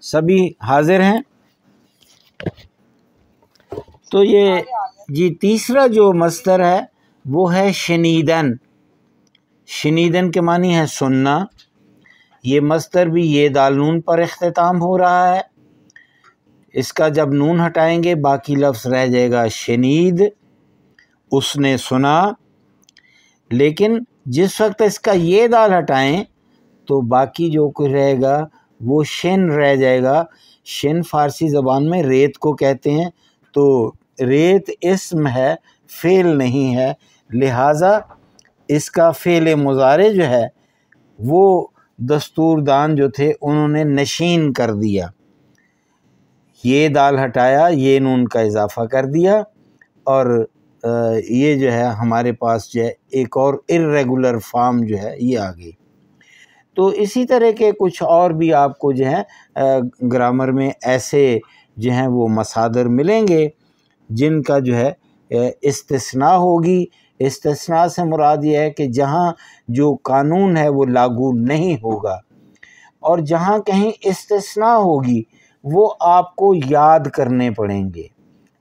سبھی حاضر ہیں؟ تو یہ جی تیسرا جو مصدر ہے وہ ہے شنیدن. شنیدن کے معنی ہے سننا. یہ مصدر بھی یہ دال نون پر اختتام ہو رہا ہے. اس کا جب نون ہٹائیں گے باقی لفظ رہ جائے گا شنید، اس نے سنا. لیکن جس وقت اس کا یہ دال ہٹائیں تو باقی جو کچھ رہے گا وہ شن رہ جائے گا. شن فارسی زبان میں ریت کو کہتے ہیں، تو ریت اسم ہے، فعل نہیں ہے، لہٰذا اس کا فعل مضارع جو ہے وہ دستوردان جو تھے انہوں نے نشین کر دیا. یہ دال ہٹایا، یہ نون کا اضافہ کر دیا، اور یہ جو ہے ہمارے پاس جو ہے ایک اور ارریگولر فارم جو ہے یہ آ گئی. تو اسی طرح کے کچھ اور بھی آپ کو جو ہے گرامر میں ایسے جو ہیں وہ مصادر ملیں گے جن کا جو ہے استثناء ہوگی. استثناء سے مراد یہ ہے کہ جہاں جو قانون ہے وہ لاگو نہیں ہوگا، اور جہاں کہیں استثناء ہوگی وہ آپ کو یاد کرنے پڑیں گے،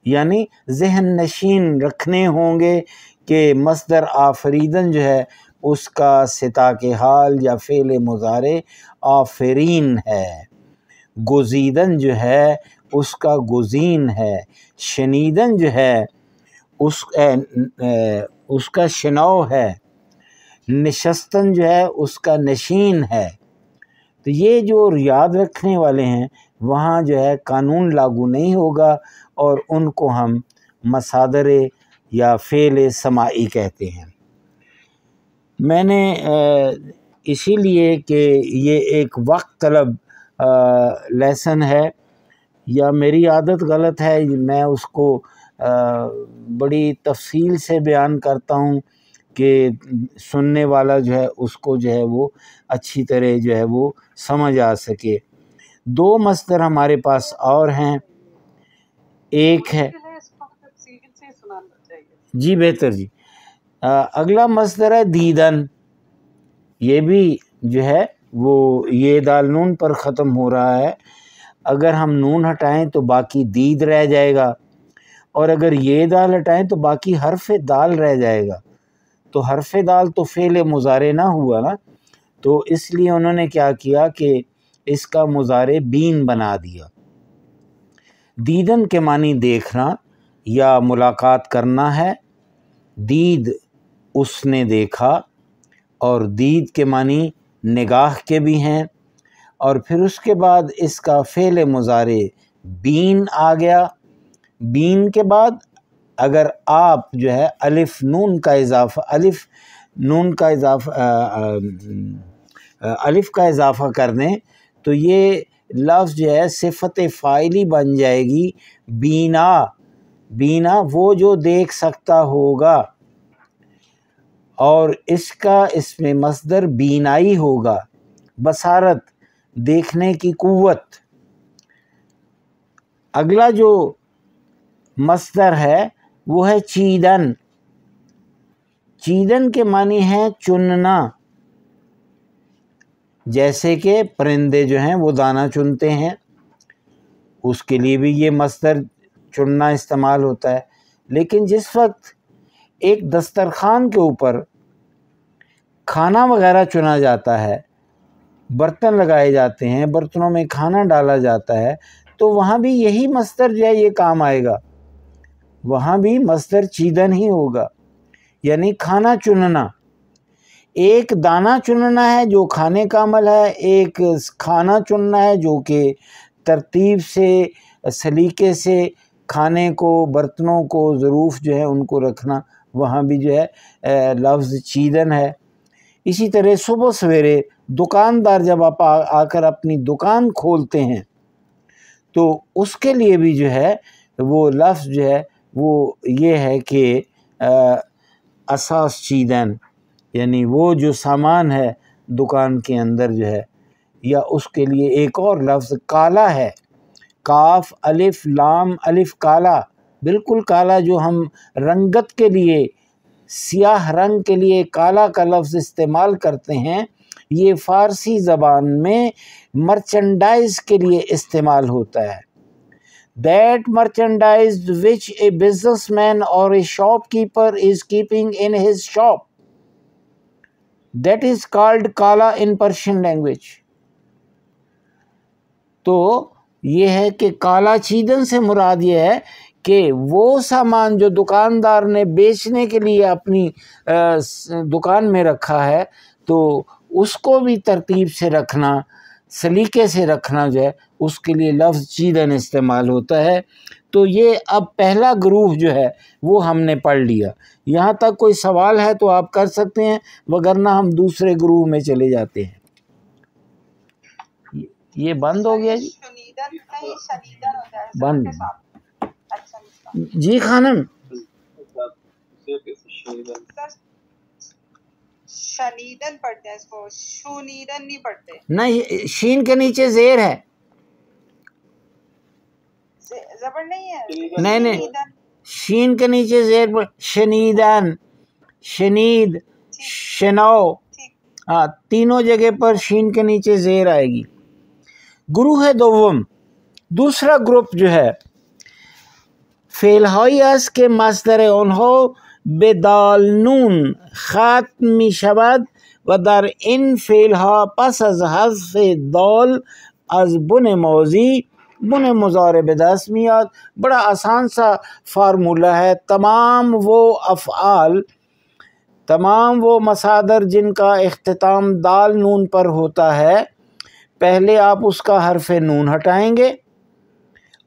یعنی ذہن نشین رکھنے ہوں گے کہ مصدر آفریدن جو ہے اس کا صتاق حال یا فعل مضارع آفرین ہے. گزیدن جو ہے اس کا گزین ہے. شنیدن جو ہے اس کا شنو ہے. نشستن جو ہے اس کا نشین ہے. تو یہ جو یاد رکھنے والے ہیں وہاں جو ہے قانون لاگو نہیں ہوگا، اور ان کو ہم مصادر یا فعل سماعی کہتے ہیں. میں نے اسی لیے کہ یہ ایک وقت طلب لیسن ہے، یا میری عادت غلط ہے، میں اس کو بڑی تفصیل سے بیان کرتا ہوں کہ سننے والا جو ہے اس کو جو ہے وہ اچھی طرح جو ہے وہ سمجھ آ سکے. دو مصدر ہمارے پاس اور ہیں. ایک ہے جی بہتر جی. اگلا مصدر ہے دیدن. یہ بھی جو ہے وہ یہ دال نون پر ختم ہو رہا ہے. اگر ہم نون ہٹائیں تو باقی دید رہ جائے گا، اور اگر یہ دال ہٹائیں تو باقی حرف دال رہ جائے گا. تو حرف دال تو فعل مضارع نہ ہوا نا، تو اس لیے انہوں نے کیا کیا کہ اس کا مضارع بین بنا دیا. دیدن کے معنی دیکھنا یا ملاقات کرنا ہے. دید اس نے دیکھا، اور دید کے معنی نگاہ کے بھی ہیں. اور پھر اس کے بعد اس کا فعل مضارع بین آ گیا. بین کے بعد اگر آپ جو ہے الف نون کا اضافہ کر دیں تو یہ لفظ جو ہے صفت فاعلی بن جائے گی بینا. بینا وہ جو دیکھ سکتا ہوگا، اور اس میں مصدر بینائی ہوگا، بصارت، دیکھنے کی قوت. اگلا جو مصدر ہے وہ ہے چیدن. چیدن کے معنی ہے چننا. جیسے کہ پرندے جو ہیں وہ دانہ چنتے ہیں، اس کے لیے بھی یہ مصدر چننا استعمال ہوتا ہے. لیکن جس وقت ایک دسترخوان کے اوپر کھانا وغیرہ چنا جاتا ہے، برتن لگائے جاتے ہیں، برتنوں میں کھانا ڈالا جاتا ہے، تو وہاں بھی یہی مصدر جو ہے یہ کام آئے گا. وہاں بھی مصدر چیدن ہی ہوگا، یعنی کھانا چننا. ایک دانہ چننا ہے جو کھانے کا عمل ہے، ایک کھانا چننا ہے جو کہ ترتیب سے سلیقے سے کھانے کو، برتنوں کو، ظروف جو ہے ان کو رکھنا. وہاں بھی جو ہے لفظ چیدن ہے. اسی طرح صبح سویرے دکاندار جب آپ آ کر اپنی دکان کھولتے ہیں تو اس کے لیے بھی جو ہے وہ لفظ جو ہے وہ یہ ہے کہ اساس چیدن، یعنی وہ جو سامان ہے دکان کے اندر جو ہے. یا اس کے لیے ایک اور لفظ کالا ہے. کاف الف لام الف کالا، بالکل کالا، جو ہم رنگت کے لیے، سیاہ رنگ کے لیے کالا کا لفظ استعمال کرتے ہیں، یہ فارسی زبان میں مرچنڈائز کے لیے استعمال ہوتا ہے. That merchandise which a businessman or a shopkeeper is keeping in his shop, that is called kala in Persian language. تو یہ ہے کہ کالا چیدن سے مراد یہ ہے کہ وہ سامان جو دکاندار نے بیچنے کے لیے اپنی دکان میں رکھا ہے تو اس کو بھی ترتیب سے رکھنا، سلیقے سے رکھنا جو ہے، اس کے لیے لفظ چیدن استعمال ہوتا ہے. تو یہ اب پہلا گروہ جو ہے وہ ہم نے پڑھ لیا. یہاں تک کوئی سوال ہے تو آپ کر سکتے ہیں، وگرنہ ہم دوسرے گروہ میں چلے جاتے ہیں. یہ بند ہو گیا جی، بند. جی خانم، شنیدن پڑھتے ہیں اس کو، شونیدن نہیں پڑھتے. نہیں، شین کے نیچے زیر ہے. زبر نہیں ہے. نہیں، شین کے نیچے زیر پر شنیدن، شنید، شنو، ہاں تینوں جگہ پر شین کے نیچے زیر آئے گی. گروہ دوم، دوسرا گروپ جو ہے، فعل هایی است که مصدر آنها به دال نون ختم می شود و در این فعل ها پس از حذف دال از بن ماضی بن مضارع به دست میاد. بڑا آسان سا فارمولہ ہے. تمام وہ افعال، تمام وہ مصادر جن کا اختتام دال نون پر ہوتا ہے، پہلے آپ اس کا حرف نون ہٹائیں گے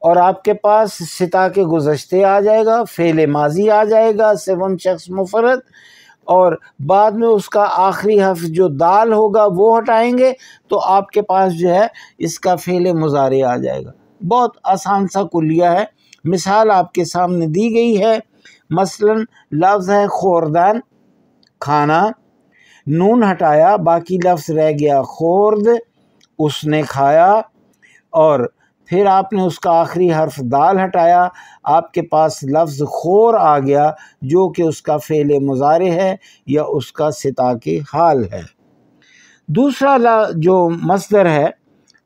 اور آپ کے پاس ستا کے گزشتے آ جائے گا، فعل ماضی آ جائے گا سوم شخص مفرد، اور بعد میں اس کا آخری حرف جو دال ہوگا وہ ہٹائیں گے تو آپ کے پاس جو ہے اس کا فعل مضارع آ جائے گا. بہت آسان سا کلیہ ہے. مثال آپ کے سامنے دی گئی ہے. مثلا لفظ ہے خوردن، کھانا، نون ہٹایا، باقی لفظ رہ گیا خورد، اس نے کھایا، اور پھر آپ نے اس کا آخری حرف دال ہٹایا، آپ کے پاس لفظ خور آ گیا جو کہ اس کا فعل مضارع ہے یا اس کا ستا کے حال ہے. دوسرا جو مصدر ہے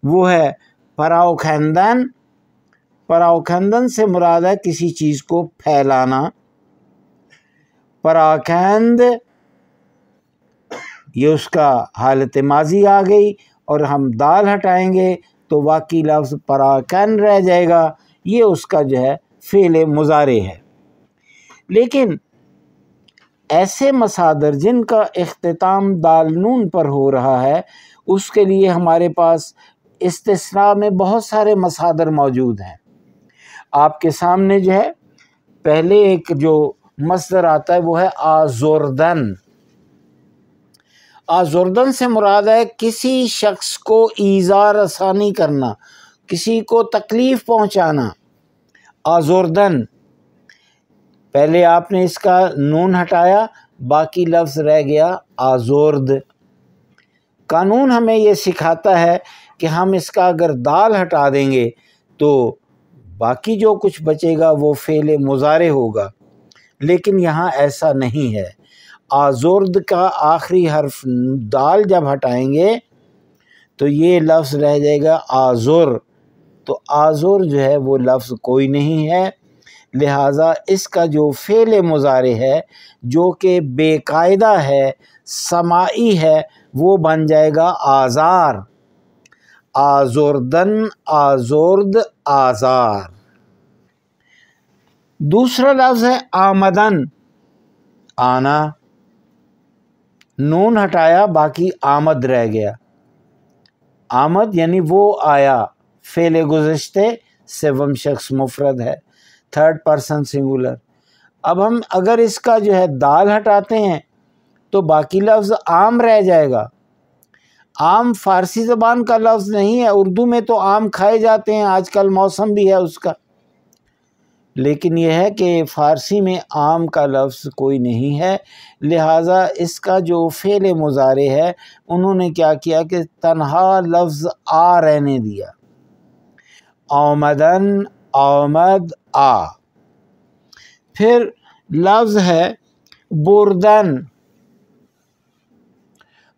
وہ ہے پراوکھندن. پراوکھندن سے مراد ہے کسی چیز کو پھیلانا. پراکھند، یہ اس کا حالت ماضی آ گئی، اور ہم دال ہٹائیں گے تو باقی لفظ پراکن رہ جائے گا. یہ اس کا جو ہے فعل مضارع ہے. لیکن ایسے مصادر جن کا اختتام دال نون پر ہو رہا ہے، اس کے لیے ہمارے پاس استثناء میں بہت سارے مصادر موجود ہیں. آپ کے سامنے جو ہے پہلے ایک جو مصدر آتا ہے وہ ہے آزردن. آزردن سے مراد ہے کسی شخص کو ایذا رسانی کرنا، کسی کو تکلیف پہنچانا. آزردن، پہلے آپ نے اس کا نون ہٹایا، باقی لفظ رہ گیا آزرد. قانون ہمیں یہ سکھاتا ہے کہ ہم اس کا اگر دال ہٹا دیں گے تو باقی جو کچھ بچے گا وہ فعل مضارع ہوگا، لیکن یہاں ایسا نہیں ہے. آزرد کا آخری حرف دال جب ہٹائیں گے تو یہ لفظ رہ جائے گا آزر. تو آزر جو ہے وہ لفظ کوئی نہیں ہے، لہٰذا اس کا جو فعل مضارع ہے جو کہ بے قاعدہ ہے، سماعی ہے، وہ بن جائے گا آزار. آزردن، آزرد، آزار. دوسرا لفظ ہے آمدن، آنا. نون ہٹایا، باقی آمد رہ گیا. آمد یعنی وہ آیا، فعل گزشتے سوم شخص مفرد ہے، تھرڈ پرسن سنگولر. اب ہم اگر اس کا جو ہے دال ہٹاتے ہیں تو باقی لفظ آم رہ جائے گا. آم فارسی زبان کا لفظ نہیں ہے. اردو میں تو آم کھائے جاتے ہیں، آج کل موسم بھی ہے اس کا، لیکن یہ ہے کہ فارسی میں آم کا لفظ کوئی نہیں ہے. لہٰذا اس کا جو فعل مضارع ہے انہوں نے کیا کیا کہ تنہا لفظ آ رہنے دیا. آمدن، آمد، آ. پھر لفظ ہے بردن.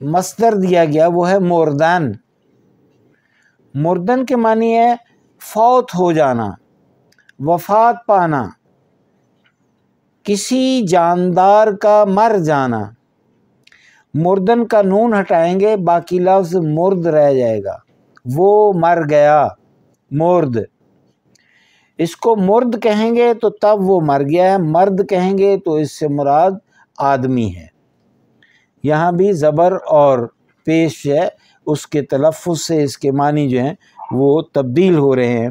مصدر دیا گیا وہ ہے مردن. مردن کے معنی ہے فوت ہو جانا، وفات پانا، کسی جاندار کا مر جانا. مردن کا نون ہٹائیں گے، باقی لفظ مرد رہ جائے گا. وہ مر گیا، مرد. اس کو مرد کہیں گے تو تب وہ مر گیا ہے، مرد کہیں گے تو اس سے مراد آدمی ہے. یہاں بھی زبر اور پیش ہے، اس کے تلفظ سے اس کے معنی جو ہیں وہ تبدیل ہو رہے ہیں.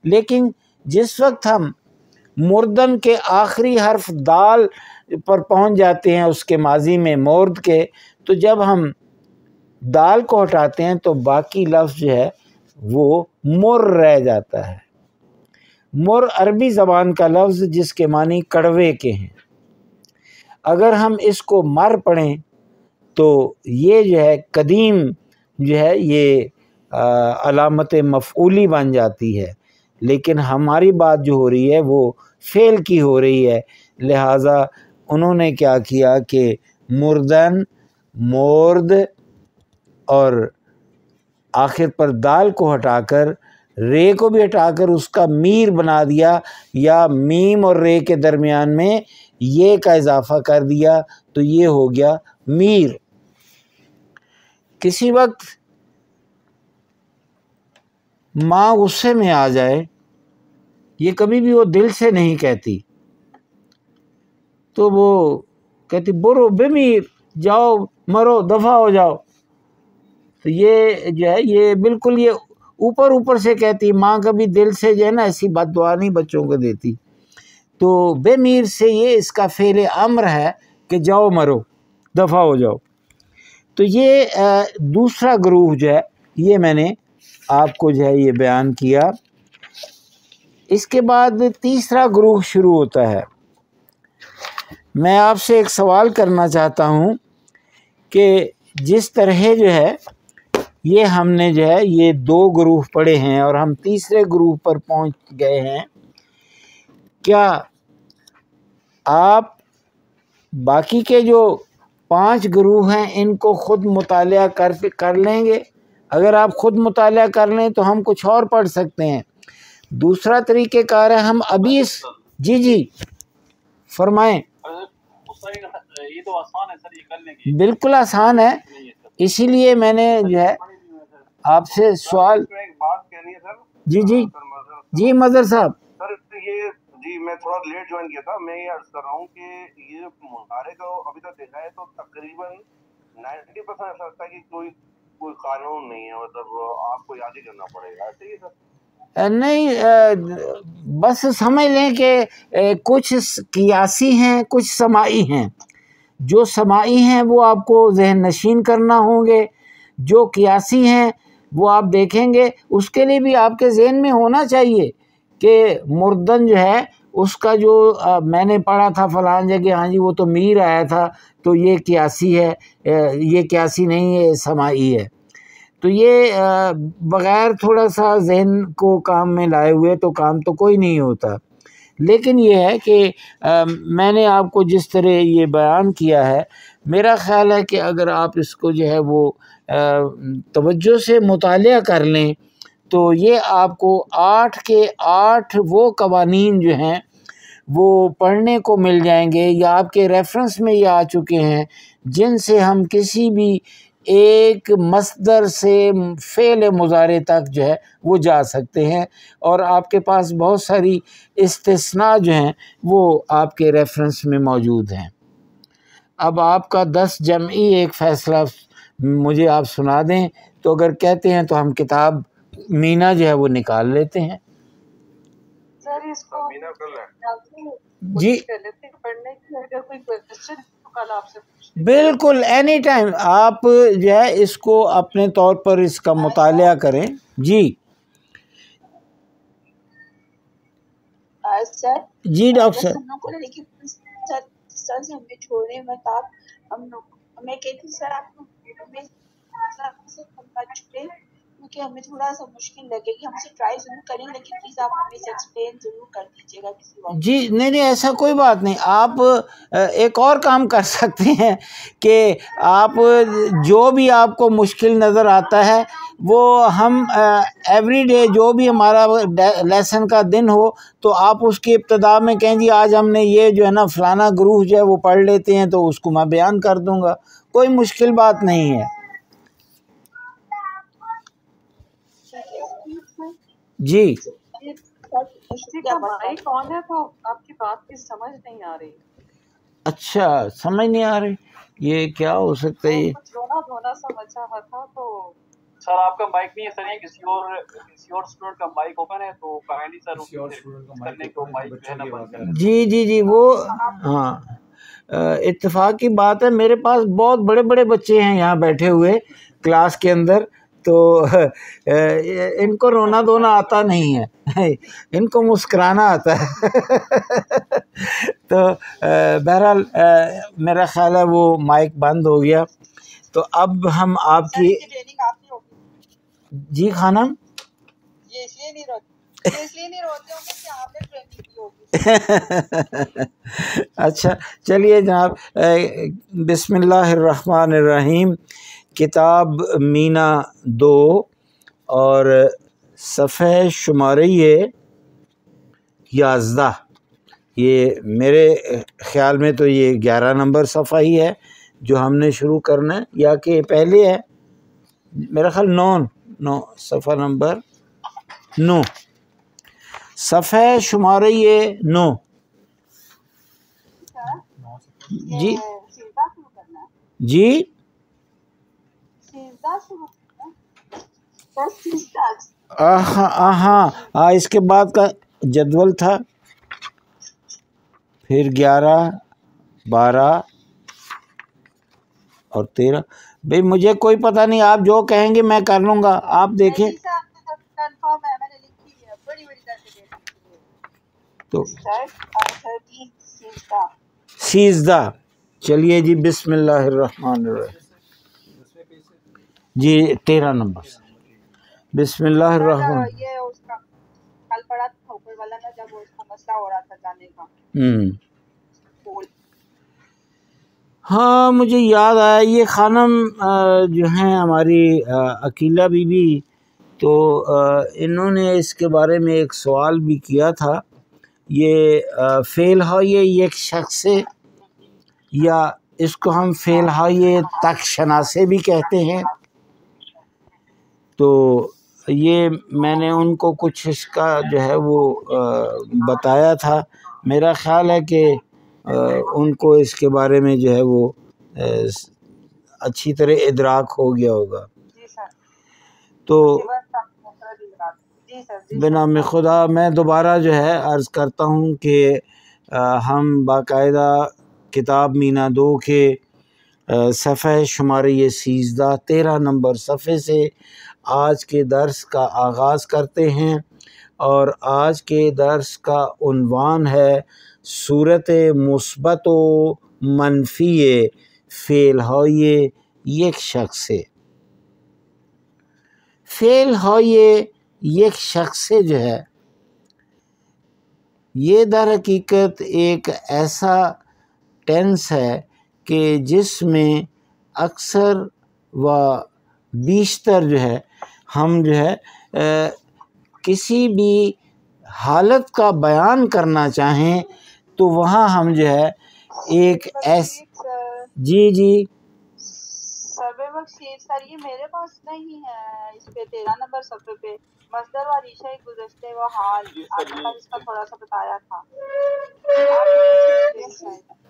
لیکن جس وقت ہم مردن کے آخری حرف دال پر پہنچ جاتے ہیں اس کے ماضی میں مرد کے، تو جب ہم دال کو ہٹاتے ہیں تو باقی لفظ جو ہے وہ مر رہ جاتا ہے. مر عربی زبان کا لفظ جس کے معنی کڑوے کے ہیں. اگر ہم اس کو مر پڑھیں تو یہ جو ہے قدیم جو ہے یہ علامت مفعولی بن جاتی ہے، لیکن ہماری بات جو ہو رہی ہے وہ فعل کی ہو رہی ہے. لہٰذا انہوں نے کیا کیا کہ مردن، مورد اور آخر پر دال کو ہٹا کر رے کو بھی ہٹا کر اس کا میر بنا دیا، یا میم اور رے کے درمیان میں یہ کا اضافہ کر دیا تو یہ ہو گیا میر. کسی وقت ماں غصے میں آ جائے، یہ کبھی بھی وہ دل سے نہیں کہتی، تو وہ کہتی برو بمیر، جاؤ مرو دفع ہو جاؤ. تو یہ جو ہے یہ بالکل یہ اوپر اوپر سے کہتی. ماں کبھی دل سے جو ہے نا ایسی بد دعا نہیں بچوں کو دیتی. تو بے میر سے یہ اس کا فعل امر ہے کہ جاؤ مرو دفع ہو جاؤ. تو یہ دوسرا گروہ جو ہے یہ میں نے آپ کو جو ہے یہ بیان کیا. اس کے بعد تیسرا گروہ شروع ہوتا ہے. میں آپ سے ایک سوال کرنا چاہتا ہوں کہ جس طرح جو ہے یہ ہم نے جو ہے یہ دو گروہ پڑھے ہیں اور ہم تیسرے گروہ پر پہنچ گئے ہیں، کیا آپ باقی کے جو 5 گروہ ہیں ان کو خود مطالعہ کر لیں گے؟ اگر آپ خود مطالعہ کر لیں تو ہم کچھ اور پڑھ سکتے ہیں. دوسرا طریقہ کار ہے ہم ابھی جی فرمائیں. یہ تو آسان ہے سر، یہ کرنے کی بالکل آسان ہے، اسی لیے میں نے جو ہے آپ سے سوال. ایک بات کہنی ہے سر. جی مظہر صاحب. سر یہ جی میں تھوڑا لیٹ جوائن کیا تھا. میں یہ عرض کر رہا ہوں کہ یہ مظاہرے کا ابھی تک دیکھا ہے تو تقریباً 90% ایسا لگتا ہے کہ کوئی قانون نہیں ہے، مطلب آپ کو یاد ہی کرنا پڑے گا. ایسے ہی سر؟ نہیں، بس سمجھ لیں کہ کچھ قیاسی ہیں کچھ سماعی ہیں. جو سماعی ہیں وہ آپ کو ذہن نشین کرنا ہوں گے، جو قیاسی ہیں وہ آپ دیکھیں گے. اس کے لیے بھی آپ کے ذہن میں ہونا چاہیے کہ مردن جو ہے اس کا جو میں نے پڑھا تھا فلاں جگہ، ہاں جی وہ تو میر آیا تھا تو یہ قیاسی ہے، یہ قیاسی نہیں ہے، سماعی ہے. تو یہ بغیر تھوڑا سا ذہن کو کام میں لائے ہوئے تو کام تو کوئی نہیں ہوتا. لیکن یہ ہے کہ میں نے آپ کو جس طرح یہ بیان کیا ہے، میرا خیال ہے کہ اگر آپ اس کو جو ہے وہ توجہ سے مطالعہ کر لیں تو یہ آپ کو 8 کے 8 وہ قوانین جو ہیں وہ پڑھنے کو مل جائیں گے، یا آپ کے ریفرنس میں یہ آ چکے ہیں، جن سے ہم کسی بھی ایک مصدر سے فعل مضارع تک جو ہے وہ جا سکتے ہیں. اور آپ کے پاس بہت ساری استثناء جو ہیں وہ آپ کے ریفرنس میں موجود ہیں. اب آپ کا 10 جمعی ایک فیصلہ مجھے آپ سنا دیں، تو اگر کہتے ہیں تو ہم کتاب مینا جو ہے وہ نکال لیتے ہیں. سر اس کو جی پڑھنے کی اگر کوئی کوشچن تو کل آپ سے بالکل اینی ٹائم آپ جو ہے اس کو اپنے طور پر اس کا مطالعہ کریں. جی سر جی ڈاکٹر صاحب. ہم لوگ کو لیکن سر سے ہمیں چھوڑے مت آپ، ہم لوگ میں کہتی سر آپ کو چھوڑے کیونکہ ہمیں تھوڑا سا مشکل لگے گی. ہم سے ٹرائی ضرور کریں گے لیکن پلیز آپ ہمیں اسے ایکسپلین ضرور کر دیجیے گا کسی وقت. جی نہیں ایسا کوئی بات نہیں. آپ ایک اور کام کر سکتے ہیں کہ آپ جو بھی آپ کو مشکل نظر آتا ہے وہ ہم ایوری ڈے جو بھی ہمارا لیسن کا دن ہو تو آپ اس کی ابتدا میں کہیں جی آج ہم نے یہ جو ہے نا فلانا گروہ جو ہے وہ پڑھ لیتے ہیں تو اس کو میں بیان کر دوں گا. کوئی مشکل بات نہیں ہے. جی بھائی کون ہے تو آپ کی بات کی سمجھ نہیں آ رہی. اچھا سمجھ نہیں آ رہی. یہ کیا ہو سکتا ہے؟ کچھ رونا دھونا سا مچا ہوا تھا. تو سر آپ کا مائک نہیں ہے سر, یہ کسی اور اسٹوڈنٹ کا مائک اوپن ہے تو کائنڈلی سر کرنے کو مائک جو ہے نا بند کر. جی وہ ہاں اتفاق کی بات ہے. میرے پاس بہت بڑے بڑے بچے ہیں یہاں بیٹھے ہوئے کلاس کے اندر, تو ان کو رونا دھونا آتا نہیں ہے, ان کو مسکرانا آتا ہے. تو بہرحال میرا خیال ہے وہ مائک بند ہو گیا. تو اب ہم آپ کی جی خانم یہ اس لیے نہیں روتے ہوں گے کہ آپ نے ٹریننگ کی ہوگی. اچھا چلیے جناب, بسم اللہ الرحمن الرحیم. کتاب مینا 2 اور صفحہ شمارہ 11. یہ میرے خیال میں تو یہ 11 نمبر صفحہ ہی ہے جو ہم نے شروع کرنا ہے, یا کہ پہلے ہے میرا خیال 9 صفحہ نمبر 9 صفحہ شمارہ 9. جی جی ہاں اس کے بعد کا جدول تھا, پھر 11 12 اور 13. بھئی مجھے کوئی پتہ نہیں, آپ جو کہیں گے میں کر لوں گا. آپ دیکھیں تو 13. چلیے جی بسم اللہ الرحمن الرحیم. جی 13 نمبر بسم اللہ الرحمن. یہ اس کا کل پڑا تھا اوپر والا نا, جب اس کا مسئلہ ہو رہا تھا جانے کا. ہاں مجھے یاد آیا, یہ خانم جو ہیں ہماری عقیلہ بی بی, تو انہوں نے اس کے بارے میں ایک سوال بھی کیا تھا. یہ فعل ہے یہ ایک شخص سے, یا اس کو ہم فعل ہے تک شناسے بھی کہتے ہیں. تو یہ میں نے ان کو کچھ اس کا جو ہے وہ بتایا تھا. میرا خیال ہے کہ ان کو اس کے بارے میں جو ہے وہ اچھی طرح ادراک ہو گیا ہوگا. تو بنام خدا میں دوبارہ جو ہے عرض کرتا ہوں کہ ہم باقاعدہ کتاب مینا 2 کے صفحہ شمارہ 13 نمبر صفحے سے آج کے درس کا آغاز کرتے ہیں, اور آج کے درس کا عنوان ہے صورت مثبت و منفی فعل ہے یک شخص سے. فعل ہے یک شخص سے جو ہے یہ در حقیقت ایک ایسا ٹینس ہے کہ جس میں اکثر و بیشتر جو ہے ہم جو ہے کسی بھی حالت کا بیان کرنا چاہیں تو وہاں ہم جو ہے ایک جی سر یہ میرے پاس نہیں ہے, اس پہ 13 نمبر صفحے پہ مصدر و ریشہ گزشتے و حال آپ نے اس کا تھوڑا سا بتایا تھا.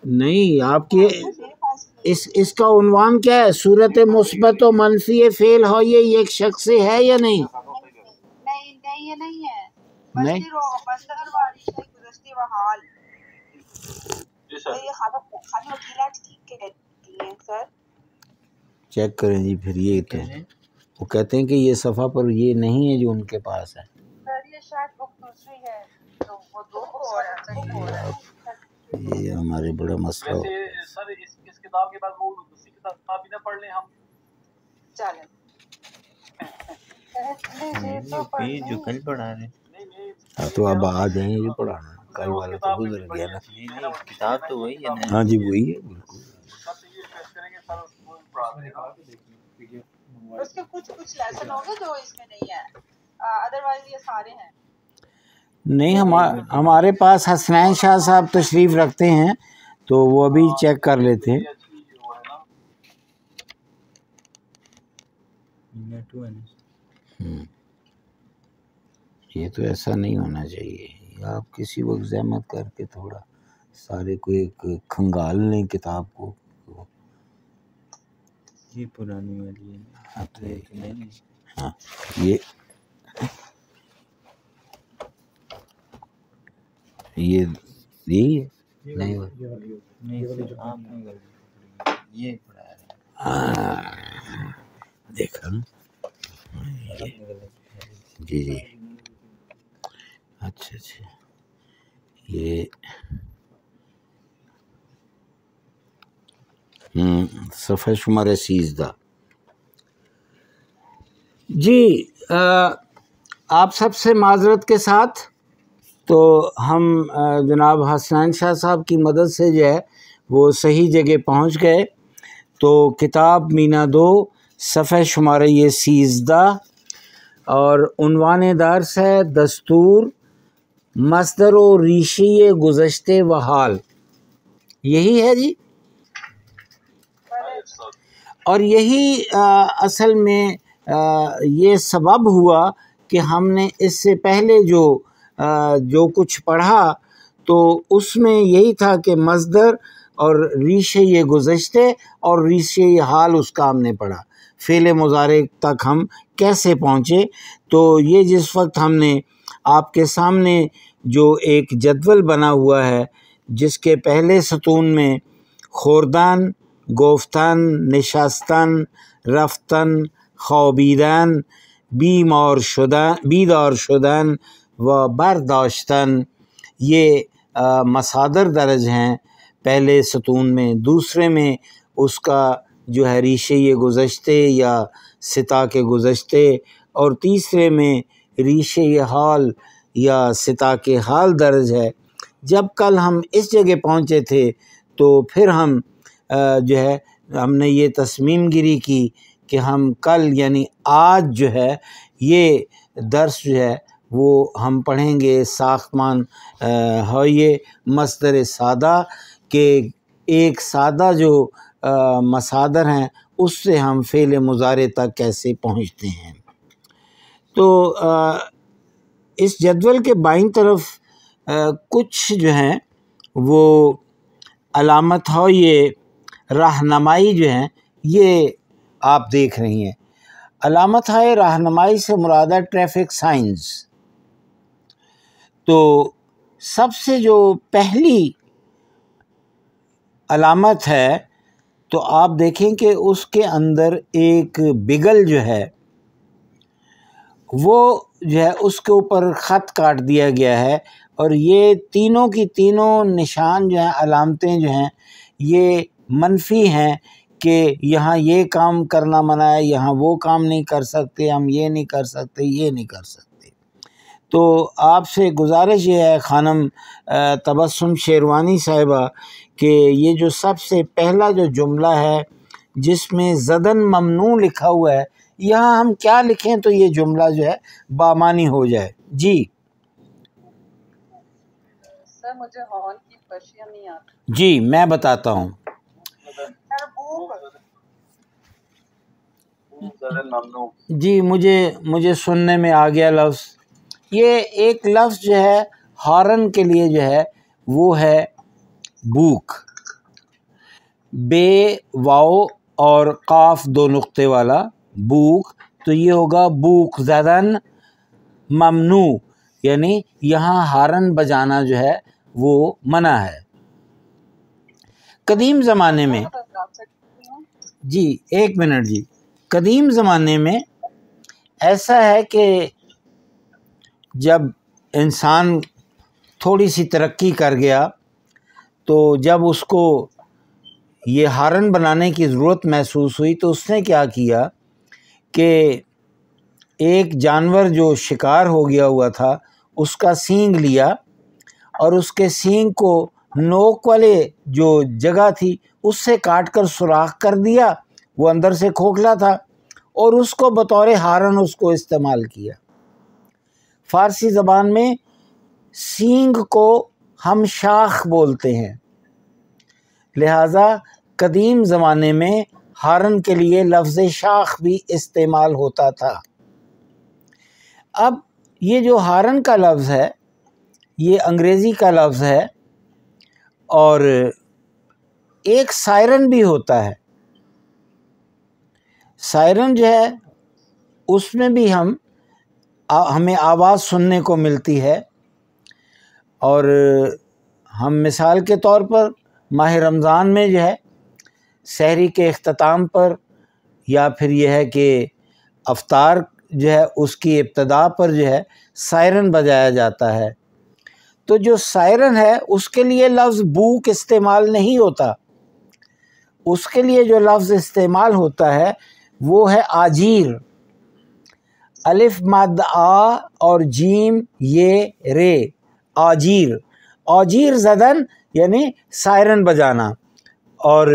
نہیں آپ کے اس کا عنوان کیا ہے؟ صورت مثبت و منفی فعل ہے یہ ایک شخص سے ہے یا نہیں؟ نہیں یہ نہیں ہے. مصدر و ریشہ گزشتے و حال. جی سر یہ خالی وکیلہ ٹھیک کہتی ہیں سر. چیک کریں جی. پھر یہ کہ وہ کہتے ہیں کہ یہ صفحہ پر یہ نہیں ہے جو ان کے پاس ہے. سر یہ شاید بک دوسری ہے تو وہ 2 ہو رہا ہے. یہ ہمارے بڑا مسئلہ ہو. سر اس کتاب کے بعد وہ دوسری کتاب بھی نہ پڑھ لیں ہم. چلیں جو کل پڑھا رہے تو اب آ جائیں یہ پڑھانا، کل والا تو گزر گیا نا. کتاب تو وہی ہے نا. ہاں جی وہی ہے بالکل. اس کے کچھ لیسن ہوں گے جو اس میں نہیں ہے، ادروائز یہ سارے ہیں. نہیں ہمارے پاس حسنین شاہ صاحب تشریف رکھتے ہیں تو وہ ابھی چیک کر لیتے ہیں. یہ تو ایسا نہیں ہونا چاہیے. آپ کسی وقت زحمت کر کے تھوڑا سارے کو ایک کھنگال لیں کتاب کو. یہ پرانی والی ہے. ہاں یہ یہی ہے. نہیں یہ دیکھا نا. جی جی اچھا اچھا. یہ صفحہ شمارہ 13. جی آپ سب سے معذرت کے ساتھ تو ہم جناب حسنین شاہ صاحب کی مدد سے جو ہے وہ صحیح جگہ پہنچ گئے. تو کتاب مینا 2 صفحہ شمارہ 13 اور عنوان درس ہے دستور مصدر و ریشی گذشتے و حال. یہی ہے جی. اور یہی اصل میں یہ سبب ہوا کہ ہم نے اس سے پہلے جو کچھ پڑھا تو اس میں یہی تھا کہ مصدر اور ریشے یہ گذشتے اور ریشے یہ حال اس کا ہم نے پڑھا. فعل مضارع تک ہم کیسے پہنچے؟ تو یہ جس وقت ہم نے آپ کے سامنے جو ایک جدول بنا ہوا ہے جس کے پہلے ستون میں خوردن، گفتن، نشستن، رفتن، خوابیدن، بیدار شدن و برداشتن یہ مصادر درج ہیں پہلے ستون میں. دوسرے میں اس کا جو ہے ریشے یہ گذشتے یا ستا کے گذشتے، اور تیسرے میں ریشے یہ حال یا ستا کے حال درج ہے. جب کل ہم اس جگہ پہنچے تھے تو پھر ہم جو ہے ہم نے یہ تصمیم گیری کی کہ ہم کل یعنی آج جو ہے یہ درس جو ہے وہ ہم پڑھیں گے ساختمان ہوئے مصدر سادہ کے ایک سادہ جو مصادر ہیں اس سے ہم فعل مضارع تک کیسے پہنچتے ہیں. تو اس جدول کے بائیں طرف کچھ جو ہیں وہ علامت ہو یہ رہنمائی جو ہیں یہ آپ دیکھ رہی ہیں. علامت ہے رہنمائی سے مراد ہے ٹریفک سائنز. تو سب سے جو پہلی علامت ہے تو آپ دیکھیں کہ اس کے اندر ایک بگل جو ہے وہ جو ہے اس کے اوپر خط کاٹ دیا گیا ہے، اور یہ تینوں کی تینوں نشان جو ہیں علامتیں جو ہیں یہ منفی ہیں کہ یہاں یہ کام کرنا منع ہے، یہاں وہ کام نہیں کر سکتے، ہم یہ نہیں کر سکتے، یہ نہیں کر سکتے. تو آپ سے گزارش یہ ہے خانم تبسم شیروانی صاحبہ کہ یہ جو سب سے پہلا جو جملہ ہے جس میں زدن ممنوع لکھا ہوا ہے یہاں ہم کیا لکھیں تو یہ جملہ جو ہے بامانی ہو جائے. جی سر مجھے ہال کی پرچیاں نہیں آتی. جی میں بتاتا ہوں. جی مجھے سننے میں آ گیا لفظ. یہ ایک لفظ جو ہے ہارن کے لیے جو ہے وہ ہے بوک. بے واو اور قاف دو نقطے والا بوک، تو یہ ہوگا بوک زدن ممنوع، یعنی یہاں ہارن بجانا جو ہے وہ منع ہے. قدیم زمانے میں جی ایک منٹ جی قدیم زمانے میں ایسا ہے کہ جب انسان تھوڑی سی ترقی کر گیا تو جب اس کو یہ ہارن بنانے کی ضرورت محسوس ہوئی تو اس نے کیا کیا کہ ایک جانور جو شکار ہو گیا ہوا تھا اس کا سینگ لیا اور اس کے سینگ کو نوک والے جو جگہ تھی اس سے کاٹ کر سوراخ کر دیا، وہ اندر سے کھوکھلا تھا، اور اس کو بطور ہارن اس کو استعمال کیا۔ فارسی زبان میں سینگ کو ہم شاخ بولتے ہیں، لہٰذا قدیم زمانے میں ہارن کے لیے لفظ شاخ بھی استعمال ہوتا تھا۔ اب یہ جو ہارن کا لفظ ہے یہ انگریزی کا لفظ ہے، اور ایک سائرن بھی ہوتا ہے۔ سائرن جو ہے اس میں بھی ہمیں آواز سننے کو ملتی ہے، اور ہم مثال کے طور پر ماہ رمضان میں جو ہے سحری کے اختتام پر، یا پھر یہ ہے کہ افطار جو ہے اس کی ابتدا پر جو ہے سائرن بجایا جاتا ہے، تو جو سائرن ہے اس کے لیے لفظ بوک استعمال نہیں ہوتا، اس کے لیے جو لفظ استعمال ہوتا ہے وہ ہے آجیر، الف مد آ اور جیم یہ رے، آجیر، آجیر زدن یعنی سائرن بجانا، اور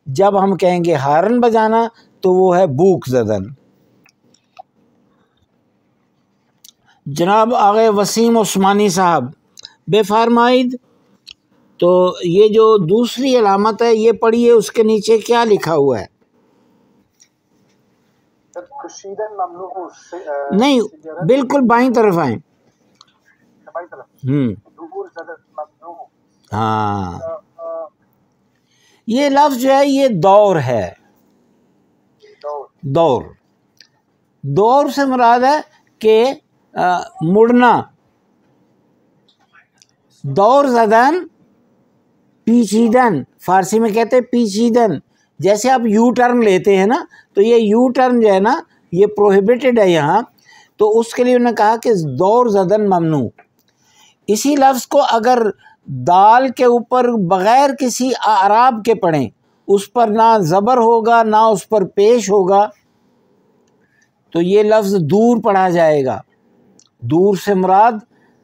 جب ہم کہیں گے ہارن بجانا تو وہ ہے بوک زدن۔ جناب آغا وسیم عثمانی صاحب بے فرمائید، تو یہ جو دوسری علامت ہے یہ پڑھیے، اس کے نیچے کیا لکھا ہوا ہے؟ نہیں، بالکل بائیں طرف آئیں۔ ہاں، یہ لفظ جو ہے یہ دور ہے، دور، دور سے مراد ہے کہ مڑنا، دور زدن، پیچیدن، فارسی میں کہتے ہیں پیچیدن، جیسے آپ یو ٹرن لیتے ہیں نا، تو یہ یو ٹرن جو ہے نا یہ پروہیبٹڈ ہے یہاں، تو اس کے لیے انہوں نے کہا کہ دور زدن ممنوع۔ اسی لفظ کو اگر دال کے اوپر بغیر کسی اعراب کے پڑھیں، اس پر نہ زبر ہوگا نہ اس پر پیش ہوگا، تو یہ لفظ دور پڑھا جائے گا۔ دور سے مراد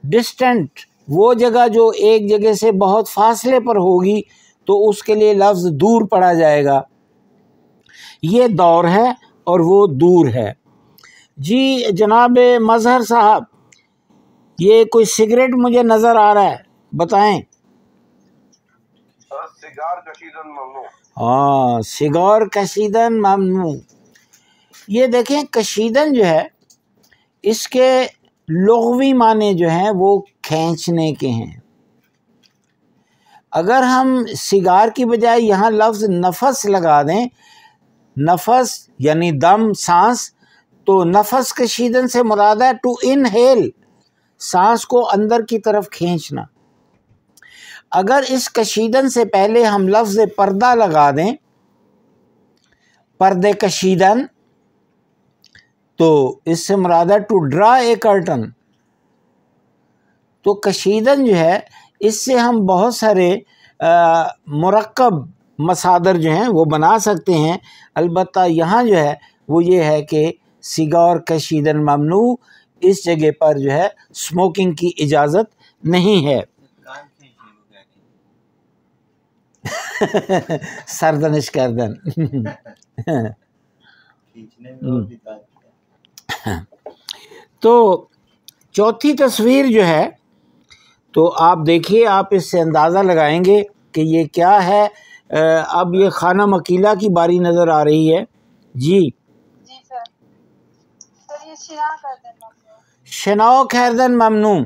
ڈسٹنٹ، وہ جگہ جو ایک جگہ سے بہت فاصلے پر ہوگی تو اس کے لیے لفظ دور پڑھا جائے گا۔ یہ دور ہے اور وہ دور ہے۔ جی جناب مظہر صاحب، یہ کوئی سگریٹ مجھے نظر آ رہا ہے، بتائیں۔ سگار کشیدن ممنوع۔ ہاں، سگار کشیدن ممنوع۔ یہ دیکھیں کشیدن جو ہے اس کے لغوی معنی جو ہیں وہ کھینچنے کے ہیں۔ اگر ہم سگار کی بجائے یہاں لفظ نفس لگا دیں، نفس یعنی دم، سانس، تو نفس کشیدن سے مراد ہے ٹو انہیل، سانس کو اندر کی طرف کھینچنا۔ اگر اس کشیدن سے پہلے ہم لفظ پردہ لگا دیں، پردے کشیدن، تو اس سے مراد ہے ٹو ڈرا اے کرٹن۔ تو کشیدن جو ہے اس سے ہم بہت سارے مرکب مصادر جو ہیں وہ بنا سکتے ہیں، البتہ یہاں جو ہے وہ یہ ہے کہ سگار کشیدن ممنوع، اس جگہ پر جو ہے اسموکنگ کی اجازت نہیں ہے۔ سردنش کردن۔ تو چوتھی تصویر جو ہے تو آپ دیکھیے، آپ اس سے اندازہ لگائیں گے کہ یہ کیا ہے۔ اب یہ خانہ مکیلہ کی باری نظر آ رہی ہے۔ جی سر یہ شناؤ کردن ممنوع۔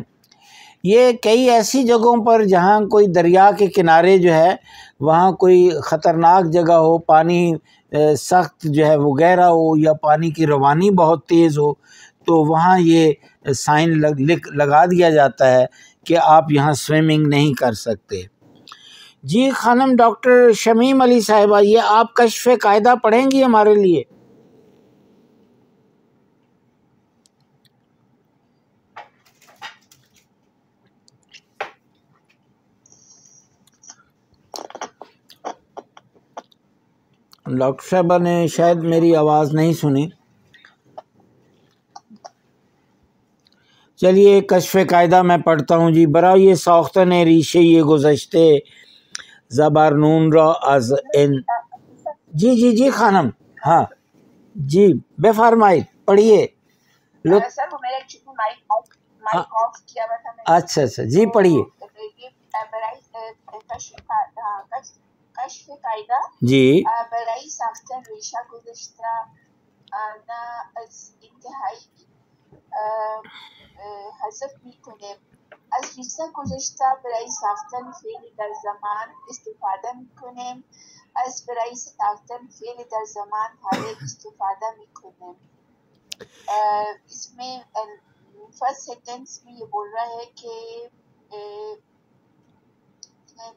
یہ کئی ایسی جگہوں پر جہاں کوئی دریا کے کنارے جو ہے وہاں کوئی خطرناک جگہ ہو، پانی سخت جو ہے وہ گہرا ہو یا پانی کی روانی بہت تیز ہو، تو وہاں یہ سائن لگا دیا جاتا ہے کہ آپ یہاں سوئمنگ نہیں کر سکتے۔ جی خانم ڈاکٹر شمیم علی صاحبہ، یہ آپ کشف قاعدہ پڑھیں گی ہمارے لیے؟ ڈاکٹر صاحبہ نے شاید میری آواز نہیں سنی۔ چلیے کشف قاعدہ میں پڑھتا ہوں جی. برای ساختن ریشه گذشته زبر نون را از ان. جی جی جی خانم، ہاں جی بفرمائید پڑھیے. سر وہ میرا ایکچولی مائک آف کیا ہوا تھا. اچھا اچھا جی پڑھیے. کشف قاعدہ جی برای ساختن ریشه گذشته نه از انتهایی حذف میکنیم. از ریشه گذشته برای ساختن فعل در زمان استفاده میکنیم. از برای ساختن فعل در زمان حال استفاده میکنیم. اس میں فرسٹ سینٹینس میں یہ بول رہا ہے کہ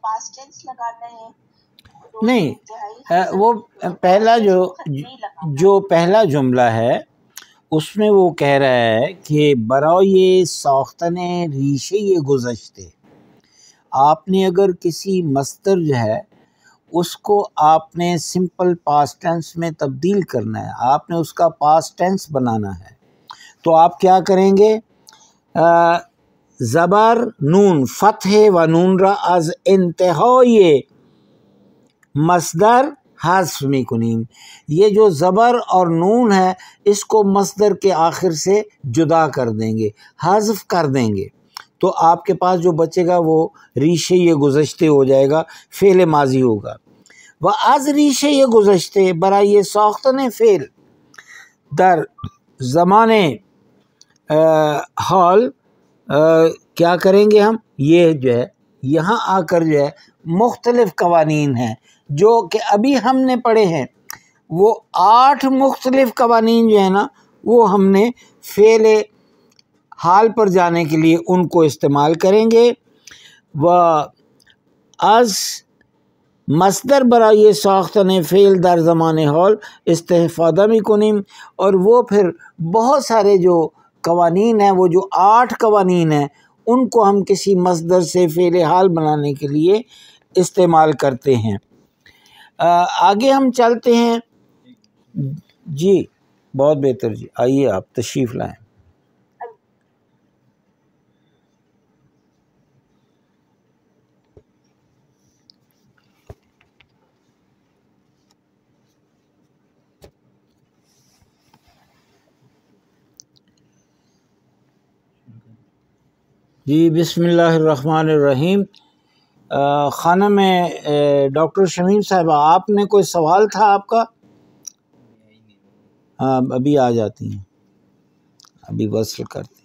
پاسٹ ٹینس لگانا ہے. نہیں، وہ پہلا جو پہلا جملہ ہے اس میں وہ کہہ رہا ہے کہ برائے ساختن ریشے گذشتے، آپ نے اگر کسی مصدر جو ہے اس کو آپ نے سمپل پاسٹ ٹینس میں تبدیل کرنا ہے، آپ نے اس کا پاسٹ ٹینس بنانا ہے، تو آپ کیا کریں گے؟ زبر نون فتح و نون را از انتہائی مصدر حذف میکنیم. یہ جو زبر اور نون ہے اس کو مصدر کے آخر سے جدا کر دیں گے، حذف کر دیں گے، تو آپ کے پاس جو بچے گا وہ ریشے یہ گذشتے ہو جائے گا، فعل ماضی ہوگا. و از ریشے یہ گذشتے برای ساختن فعل در زمان حال کیا کریں گے ہم؟ یہ جو ہے یہاں آ کر جو ہے مختلف قوانین ہیں جو کہ ابھی ہم نے پڑھے ہیں، وہ 8 مختلف قوانین جو ہیں نا وہ ہم نے فعل حال پر جانے کے لیے ان کو استعمال کریں گے. و از مصدر برای ساختن فعل در زمان حال استفادہ میکنیم، اور وہ پھر بہت سارے جو قوانین ہیں، وہ جو 8 قوانین ہیں ان کو ہم کسی مصدر سے فعل حال بنانے کے لیے استعمال کرتے ہیں. آگے ہم چلتے ہیں. جی بہت بہتر جی، آئیے آپ تشریف لائیں. جی بسم اللہ الرحمن الرحیم. خانم ڈاکٹر شمیم صاحبہ، آپ نے کوئی سوال تھا آپ کا؟ ہاں ابھی آ جاتی ہیں، ابھی وصل کرتی.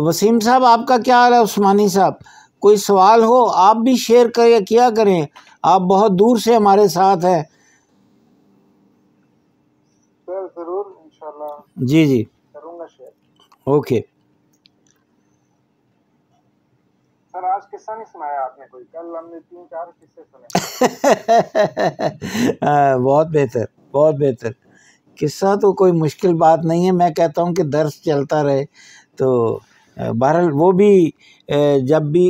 وسیم صاحب آپ کا کیا حال ہے؟ عثمانی صاحب کوئی سوال ہو آپ بھی شیئر کیا کریں، آپ بہت دور سے ہمارے ساتھ ہیں. سر ضرور انشاءاللہ جی جی کروں گا شیئر. اوکے. سر آج قصہ نہیں سنایا آپ نے کوئی؟ کل ہم نے 3-4 قصے سنے. بہت بہتر بہت بہتر. قصہ تو کوئی مشکل بات نہیں ہے، میں کہتا ہوں کہ درس چلتا رہے تو بہرحال وہ بھی جب بھی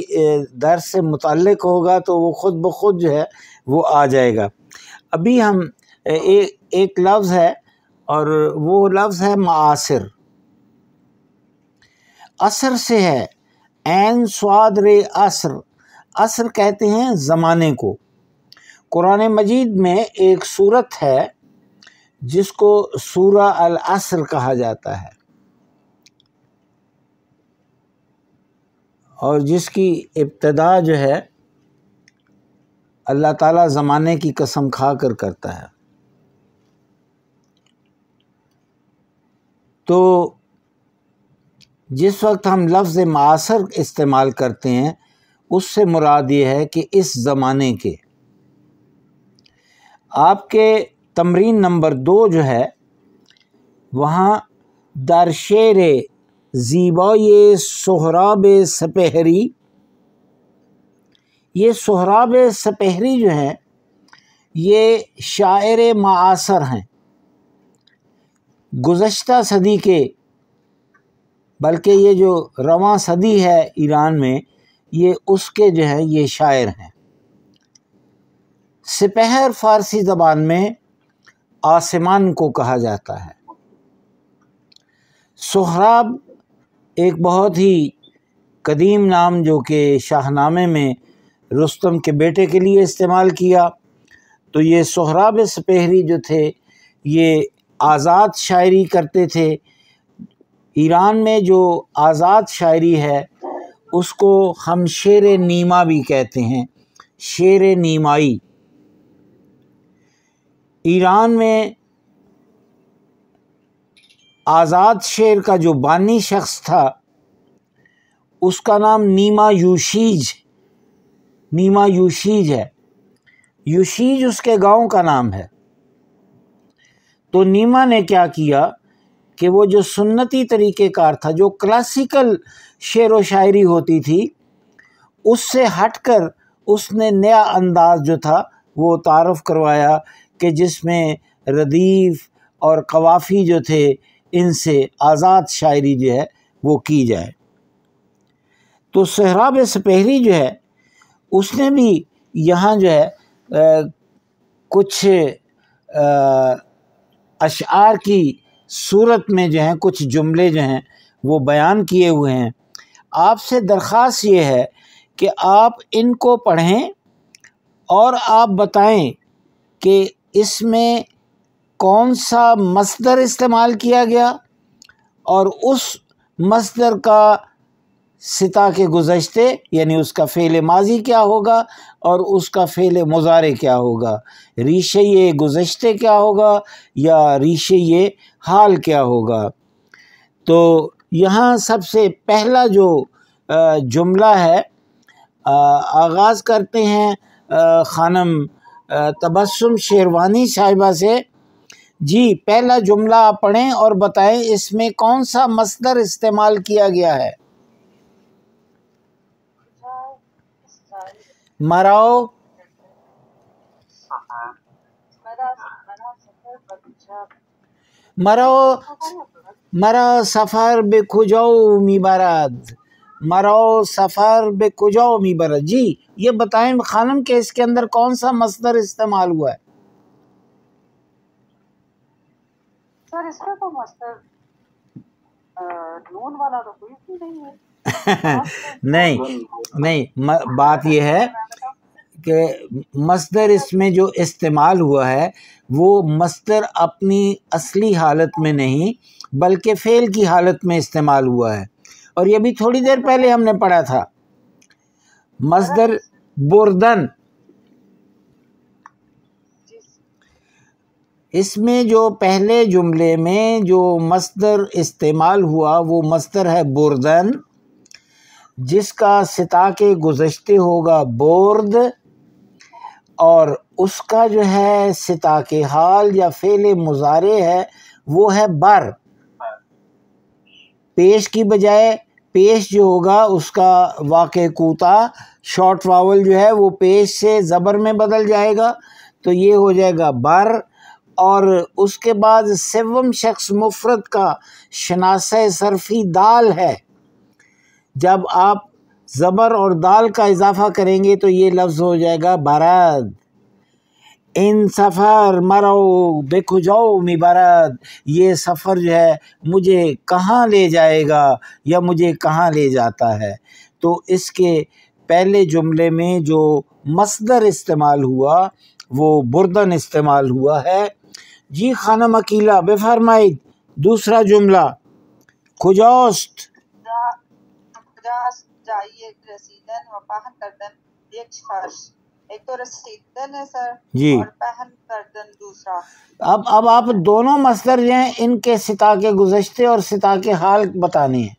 درس سے متعلق ہوگا تو وہ خود بخود جو ہے وہ آ جائے گا. ابھی ہم ایک لفظ ہے اور وہ لفظ ہے معاصر. عصر سے ہے، عین صاد ر عصر. عصر کہتے ہیں زمانے کو. قرآن مجید میں ایک سورت ہے جس کو سورہ العصر کہا جاتا ہے، اور جس کی ابتدا جو ہے اللہ تعالیٰ زمانے کی قسم کھا کر کرتا ہے. تو جس وقت ہم لفظ معاصر استعمال کرتے ہیں اس سے مراد یہ ہے کہ اس زمانے کے. آپ کے تمرین نمبر 2 جو ہے وہاں در شعر زیبای سہراب سپہری، یہ سہراب سپہری جو ہیں یہ شاعر معاصر ہیں، گزشتہ صدی کے، بلکہ یہ جو رواں صدی ہے ایران میں یہ اس کے جو ہیں یہ شاعر ہیں. سپہر فارسی زبان میں آسمان کو کہا جاتا ہے. سہراب ایک بہت ہی قدیم نام جو کہ شاہ نامے میں رستم کے بیٹے کے لیے استعمال کیا. تو یہ سہراب سپہری جو تھے یہ آزاد شاعری کرتے تھے. ایران میں جو آزاد شاعری ہے اس کو ہم شعر نیما بھی کہتے ہیں، شعر نیمائی. ایران میں آزاد شعر کا جو بانی شخص تھا اس کا نام نیما یوشیج ہے. یوشیج اس کے گاؤں کا نام ہے. تو نیما نے کیا کیا کہ وہ جو سنتی طریقہ کار تھا، جو کلاسیکل شعر و شاعری ہوتی تھی، اس سے ہٹ کر اس نے نیا انداز جو تھا وہ تعارف کروایا کہ جس میں ردیف اور قوافی جو تھے ان سے آزاد شاعری جو ہے وہ کی جائے. تو سہراب سپہری جو ہے اس نے بھی یہاں جو ہے کچھ اشعار کی صورت میں جو ہیں کچھ جملے جو ہیں وہ بیان کیے ہوئے ہیں. آپ سے درخواست یہ ہے کہ آپ ان کو پڑھیں اور آپ بتائیں کہ اس میں کون سا مصدر استعمال کیا گیا اور اس مصدر کا ستا کے گذشتے یعنی اس کا فعل ماضی کیا ہوگا اور اس کا فعل مضارع کیا ہوگا، ریشہ گذشتے کیا ہوگا یا ریشہ حال کیا ہوگا. تو یہاں سب سے پہلا جو جملہ ہے آغاز کرتے ہیں خانم تبسم شیروانی صاحبہ سے. جی پہلا جملہ آپ پڑھیں اور بتائیں اس میں کون سا مصدر استعمال کیا گیا ہے. مراؤ مرا سفر به کجا میبرد، مرا سفر به کجا میبرد. جی یہ بتائیں خانم کہ اس کے اندر کون سا مصدر استعمال ہوا ہے. سر اس میں تو مصدر نون والا تو کوئی بھی نہیں ہے. نہیں بات یہ ہے کہ مصدر اس میں جو استعمال ہوا ہے وہ مصدر اپنی اصلی حالت میں نہیں بلکہ فعل کی حالت میں استعمال ہوا ہے. اور یہ بھی تھوڑی دیر پہلے ہم نے پڑھا تھا مصدر بردن. اس میں جو پہلے جملے میں جو مصدر استعمال ہوا وہ مصدر ہے بردن، جس کا ستا کے گذشتے ہوگا برد اور اس کا جو ہے ستا کے حال یا فعل مضارع ہے وہ ہے بر. پیش کی بجائے پیش جو ہوگا اس کا واقع کوتا شارٹ واول جو ہے وہ پیش سے زبر میں بدل جائے گا تو یہ ہو جائے گا بر. اور اس کے بعد سوم شخص مفرد کا شناسہ صرفی دال ہے. جب آپ زبر اور دال کا اضافہ کریں گے تو یہ لفظ ہو جائے گا برد. ان سفر مرو بے کجاؤ می برد، یہ سفر جو ہے مجھے کہاں لے جائے گا یا مجھے کہاں لے جاتا ہے. تو اس کے پہلے جملے میں جو مصدر استعمال ہوا وہ بردن استعمال ہوا ہے. جی خانم عقیلہ بفرمائید دوسرا جملہ. کجاست جائیے رسیدن و پہن کردن ایک فرش. ایک تو رسیدن ہے سر جی اور پہن کردن دوسرا. اب آپ دونوں مصدر جو ہیں ان کے ستا کے گذشتے اور ستا کے حال بتانے ہیں.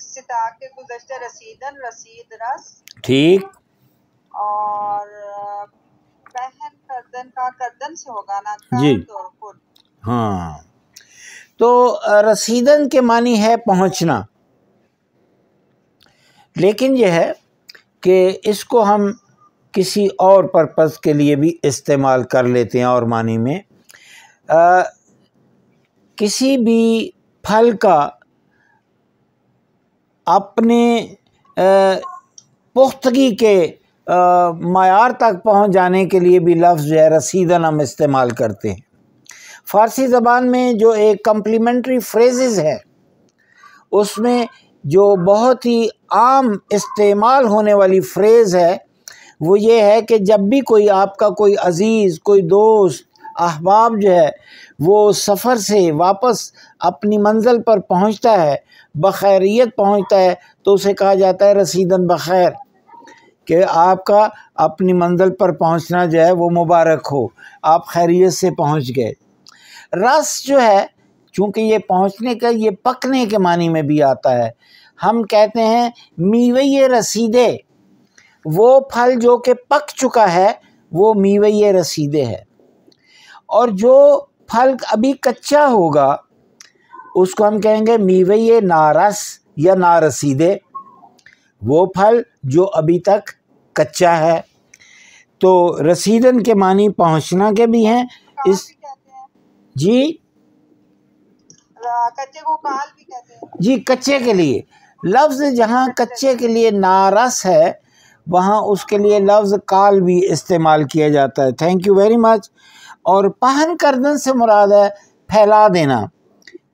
ستا کے گزشتے رسیدن رسید رس، ٹھیک. اور پہن کردن کا کردن سے ہوگا نا جی اور خود. ہاں تو رسیدن کے معنی ہے پہنچنا، لیکن یہ ہے کہ اس کو ہم کسی اور پرپس کے لیے بھی استعمال کر لیتے ہیں. اور معنی میں کسی بھی پھل کا اپنے پختگی کے معیار تک پہنچ جانے کے لیے بھی لفظ جو ہے رسیدن ہم استعمال کرتے ہیں. فارسی زبان میں جو ایک کمپلیمنٹری فریزز ہے اس میں جو بہت ہی عام استعمال ہونے والی فریز ہے وہ یہ ہے کہ جب بھی کوئی آپ کا کوئی عزیز، کوئی دوست، احباب جو ہے وہ سفر سے واپس اپنی منزل پر پہنچتا ہے، بخیریت پہنچتا ہے، تو اسے کہا جاتا ہے رسیدن بخیر، کہ آپ کا اپنی منزل پر پہنچنا جو ہے وہ مبارک ہو، آپ خیریت سے پہنچ گئے۔ رس جو ہے چونکہ یہ پہنچنے کا، یہ پکنے کے معنی میں بھی آتا ہے۔ ہم کہتے ہیں میوے رسیدے، وہ پھل جو کہ پک چکا ہے وہ میوے رسیدے ہے، اور جو پھل ابھی کچا ہوگا اس کو ہم کہیں گے میوے نارس یا نارسیدے، وہ پھل جو ابھی تک کچا ہے۔ تو رسیدن کے معنی پہنچنا کے بھی ہیں۔ اس جی کچے کو کال بھی کہتے ہیں جی، کچے کے لیے لفظ جہاں کچے کے لیے نارس ہے وہاں اس کے لیے لفظ کال بھی استعمال کیا جاتا ہے۔ Thank you very much. اور پہن کردن سے مراد ہے پھیلا دینا،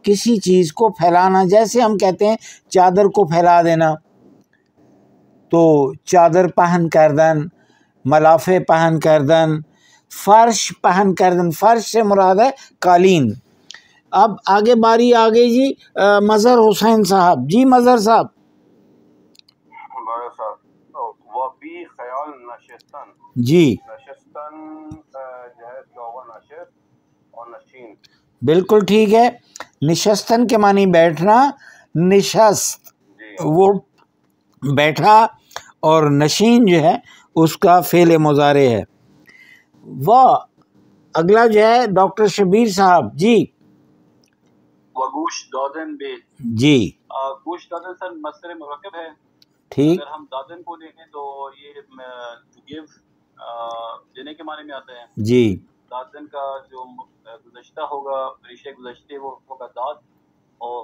کسی چیز کو پھیلانا، جیسے ہم کہتے ہیں چادر کو پھیلا دینا، تو چادر پہن کردن، ملافے پہن کردن، فرش پہن کردن، فرش سے مراد ہے قالین۔ اب آگے باری آ گئی جی مظہر حسین صاحب۔ جی مظہر صاحب۔ وبی خیال نشستن، جی نشستن جو ہے اس کا ہوگا نشست اور نشین۔ بالکل ٹھیک ہے، نشستن کے معنی بیٹھنا، نشست وہ بیٹھا، اور نشین جو ہے اس کا فعل مضارع ہے۔ وہ اگلا جو ہے ڈاکٹر شبیر صاحب۔ جی وگوش دادن بے، جی گوش دادن سر مصدر مرکب ہے۔ ٹھیک، اگر ہم دادن کو دیکھیں تو یہ گیو دینے کے معنی میں آتا ہے۔ جی دادن کا جو گزشتہ ہوگا، ریشے گزشتے وہ ہوگا داد، اور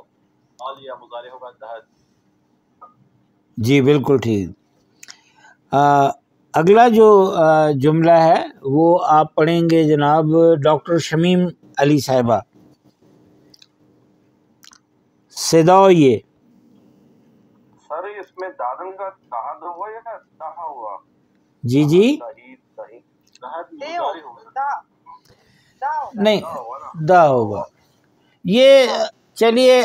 حال یا مضارع ہوگا دہد۔ جی بالکل ٹھیک۔ اگلا جو جملہ ہے وہ آپ پڑھیں گے جناب ڈاکٹر شمیم علی صاحبہ۔ صدای سر اس میں دادن کا دہد ہوا یا دہا ہوا؟ جی جی دہد دے مضارع ہوگا۔ دا ہوگا۔ نہیں، دا ہوگا۔ یہ چلیے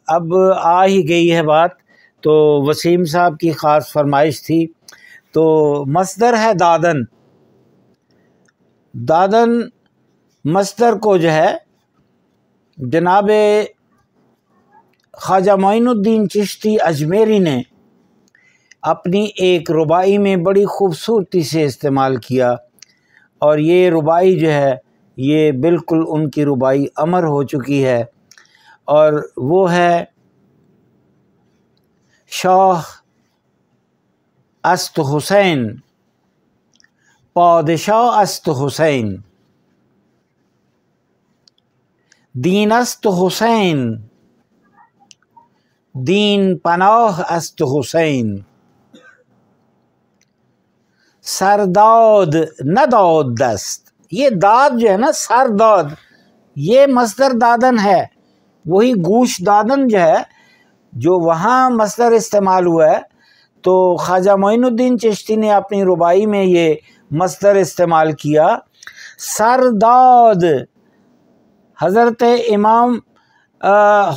اب آ ہی گئی ہے بات، تو وسیم صاحب کی خاص فرمائش تھی، تو مصدر ہے دادن۔ دادن مصدر کو جو ہے جناب خواجہ معین الدین چشتی اجمیری نے اپنی ایک ربائی میں بڑی خوبصورتی سے استعمال کیا، اور یہ ربائی جو ہے یہ بالکل ان کی ربائی امر ہو چکی ہے، اور وہ ہے شاہ است حسین، پادشاہ است حسین، دین است حسین، دین پناہ است حسین، سرداد نداد دست۔ یہ داد جو ہے نا، سرداد، یہ مصدر دادن ہے، وہی گوش دادن جو ہے جو وہاں مصدر استعمال ہوا ہے، تو خواجہ معین الدین چشتی نے اپنی ربائی میں یہ مصدر استعمال کیا۔ سرداد، حضرت امام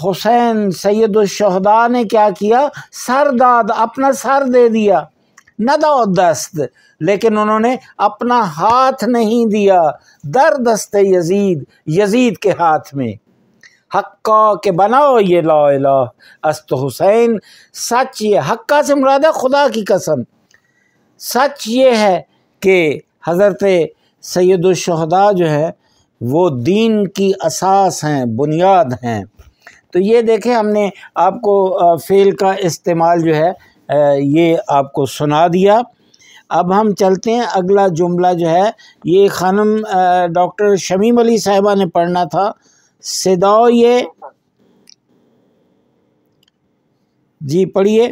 حسین سید الشہداء نے کیا کیا؟ سرداد، اپنا سر دے دیا، نداد دست، لیکن انہوں نے اپنا ہاتھ نہیں دیا، در دست یزید، یزید کے ہاتھ میں۔ حقا کہ بناؤ یہ لا الہ است حسین، سچ یہ، حقا سے مراد ہے خدا کی قسم، سچ یہ ہے کہ حضرت سید الشہداء جو ہے وہ دین کی اساس ہیں، بنیاد ہیں۔ تو یہ دیکھیں ہم نے آپ کو فعل کا استعمال جو ہے یہ آپ کو سنا دیا۔ اب ہم چلتے ہیں، اگلا جملہ جو ہے یہ خانم ڈاکٹر شمیم علی صاحبہ نے پڑھنا تھا۔ صدای، جی پڑھیے۔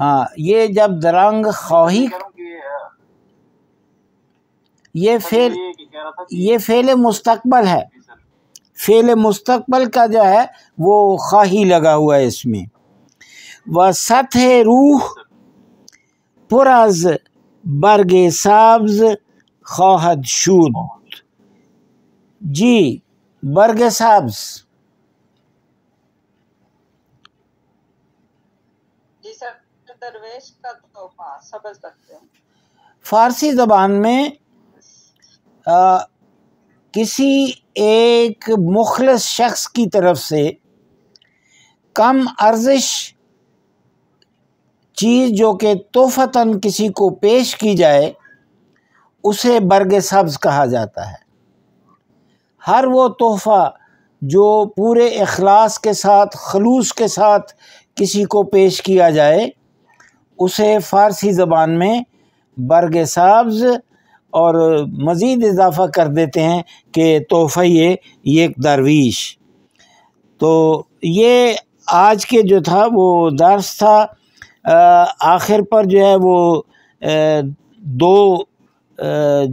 ہاں یہ جب درنگ خواہی، یہ فعل مستقبل ہے، فعل مستقبل کا جو ہے وہ خواہی لگا ہوا ہے اس میں. و سطح روح پر از برگ سبز خواہد شد. جی برگ سبز، جی سر درویش کا تحفہ سبز رکھتے ہیں. فارسی زبان میں کسی ایک مخلص شخص کی طرف سے کم ارزش چیز جو کہ تحفتاً کسی کو پیش کی جائے اسے برگ سبز کہا جاتا ہے. ہر وہ تحفہ جو پورے اخلاص کے ساتھ، خلوص کے ساتھ کسی کو پیش کیا جائے اسے فارسی زبان میں برگ سبز، اور مزید اضافہ کر دیتے ہیں کہ تحفہ یہ ایک درویش. تو یہ آج کے جو تھا وہ درس تھا. آخر پر جو ہے وہ دو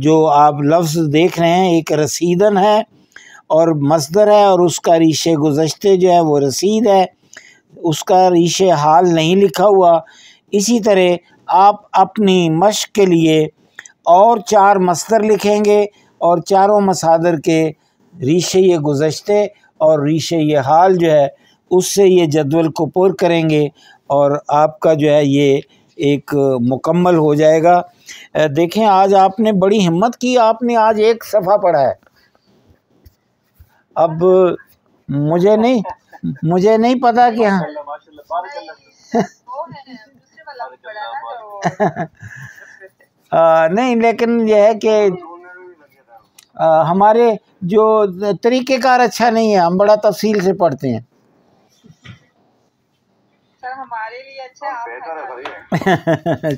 جو آپ لفظ دیکھ رہے ہیں، ایک رسیدن ہے اور مصدر ہے، اور اس کا ریشِ گزشتے جو ہے وہ رسید ہے، اس کا ریشِ حال نہیں لکھا ہوا. اسی طرح آپ اپنی مشق کے لیے اور 4 مصدر لکھیں گے اور چاروں مصادر کے ریشِ گزشتے اور ریشِ حال جو ہے اس سے یہ جدول کو پر کریں گے اور آپ کا جو ہے یہ ایک مکمل ہو جائے گا. دیکھیں آج آپ نے بڑی ہمت کی، آپ نے آج ایک صفحہ پڑھا ہے. اب مجھے نہیں پتا کہ ہاں نہیں، لیکن یہ ہے کہ ہمارے جو طریقہ کار اچھا نہیں ہے، ہم بڑا تفصیل سے پڑھتے ہیں. سر ہمارے لیے اچھا.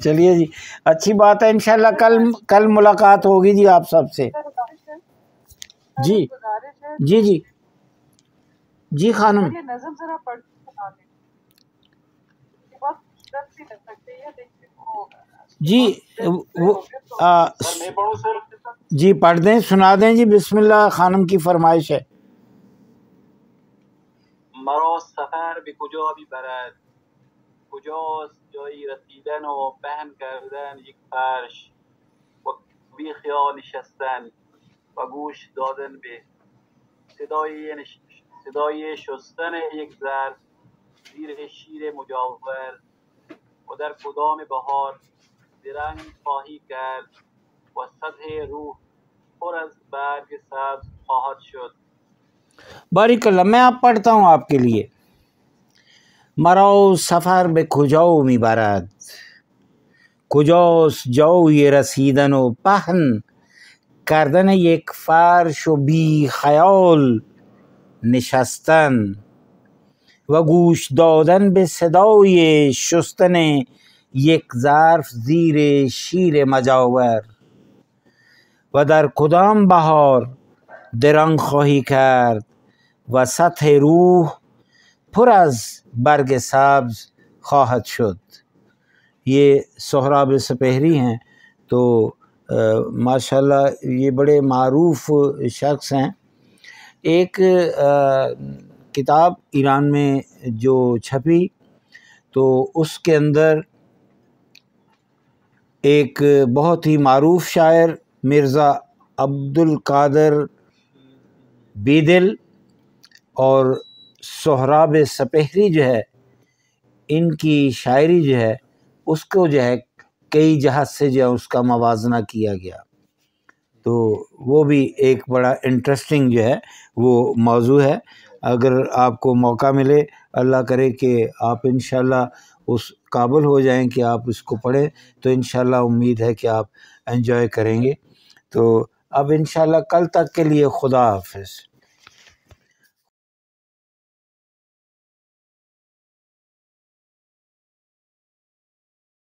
چلیے جی، اچھی بات ہے. انشاءاللہ کل ملاقات ہوگی جی آپ سب سے. جی جی جی جی خانم. نظم ذرا پڑھ جی جی پڑھ دیں، سنا دیں جی. بسم اللہ، خانم کی فرمائش ہے. مرا سفر به کجا میبرد، کجاست جایی رسیدن و پهن کردن یک فرش و بی خیال نشستن و گوش دادن به صدای شستن یک ظرف زیر شیر مجاور و در کدام بهار درنگ خواهی کرد و سطح روح پر از برگ سبز خواهد شد. بارک اللہ. میں اب پڑھتا ہوں آپ کے لیے. مرا سفر به کجا میبرد، کجاست جای رسیدن و پهن کردن یک فرش و بی خیال نشستن و گوش دادن به صدای شستن یک ظرف زیر شیر مجاور و در کدام بهار درنگ خواهی کرد و سطح روح پر از برگ سبز خواهد شد. یہ سہراب سپہری ہیں، تو ماشاءاللہ یہ بڑے معروف شخص ہیں. ایک کتاب ایران میں جو چھپی تو اس کے اندر ایک بہت ہی معروف شاعر مرزا عبدالقادر بیدل اور سہراب سپہری جو ہے، ان کی شاعری جو ہے اس کو جو ہے کئی جہت سے جو ہے اس کا موازنہ کیا گیا. تو وہ بھی ایک بڑا انٹرسٹنگ جو ہے وہ موضوع ہے. اگر آپ کو موقع ملے، اللہ کرے کہ آپ انشاءاللہ اس قابل ہو جائیں کہ آپ اس کو پڑھیں، تو انشاءاللہ امید ہے کہ آپ انجوائے کریں گے. تو اب انشاءاللہ کل تک کے لیے خدا حافظ.